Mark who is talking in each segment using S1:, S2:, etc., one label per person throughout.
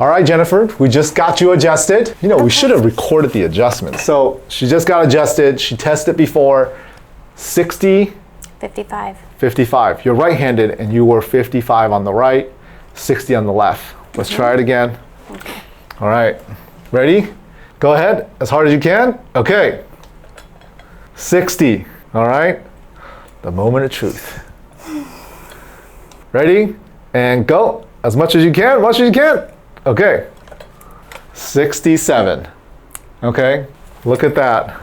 S1: All right, Jennifer, we just got you adjusted. You know, we should have recorded the adjustment. So she just got adjusted. She tested before 60,
S2: 55.
S1: 55. You're right-handed and you were 55 on the right, 60 on the left. Let's try it again.
S2: Okay.
S1: All right, ready? Go ahead, as hard as you can. Okay, 60, all right? The moment of truth. Ready? And go, as much as you can, much as you can. Okay, 67. Okay, look at that.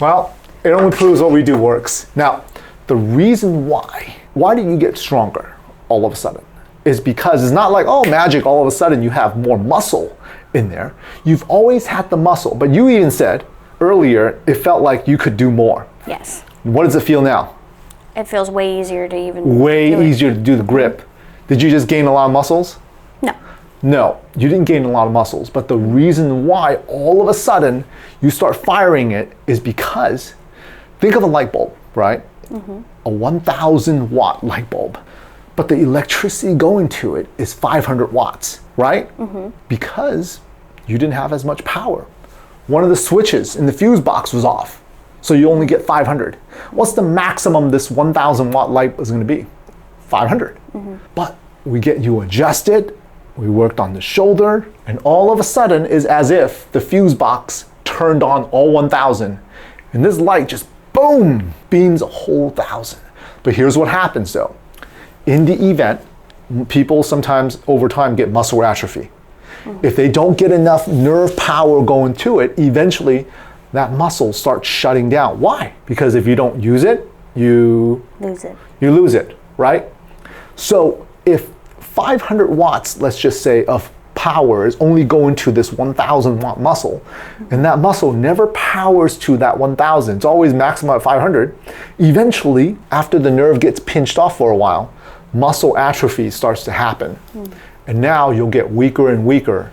S1: Well, it only proves what we do works. Now, the reason why do you get stronger all of a sudden? Is because it's not like, oh, magic, all of a sudden you have more muscle in there. You've always had the muscle, but you even said earlier it felt like you could do more.
S2: Yes.
S1: What does it feel now?
S2: It feels way easier to even
S1: Way easier to do the grip. Did you just gain a lot of muscles?
S2: No.
S1: No, you didn't gain a lot of muscles, but the reason why all of a sudden you start firing it is because, think of a light bulb, right? A 1,000 watt light bulb, but the electricity going to it is 500 watts, right? Because you didn't have as much power. One of the switches in the fuse box was off, so you only get 500. What's the maximum this 1,000 watt light is going to be? 500. But we get you adjusted, we worked on the shoulder, and all of a sudden is as if the fuse box turned on all 1,000, and this light just boom, beams a whole 1,000. But here's what happens though. In the event, people sometimes over time get muscle atrophy. If they don't get enough nerve power going to it, eventually that muscle starts shutting down. Why? Because if you don't use it, you
S2: lose it.
S1: You lose it, right? So if 500 watts, let's just say, of power is only going to this 1,000 watt muscle, and that muscle never powers to that 1,000, it's always maximum at 500, eventually, after the nerve gets pinched off for a while, muscle atrophy starts to happen. And now you'll get weaker and weaker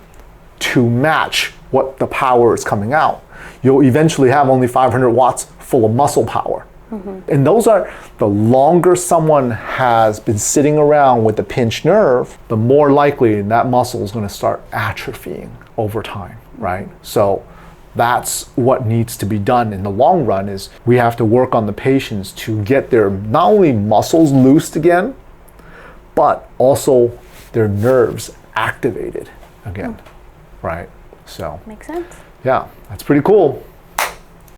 S1: to match what the power is coming out. You'll eventually have only 500 watts full of muscle power. And those are, the longer someone has been sitting around with the pinched nerve, the more likely that muscle is going to start atrophying over time, right? So that's what needs to be done in the long run, is we have to work on the patients to get their not only muscles loosed again, but also their nerves activated again, right? So
S2: Makes sense.
S1: yeah, that's pretty cool.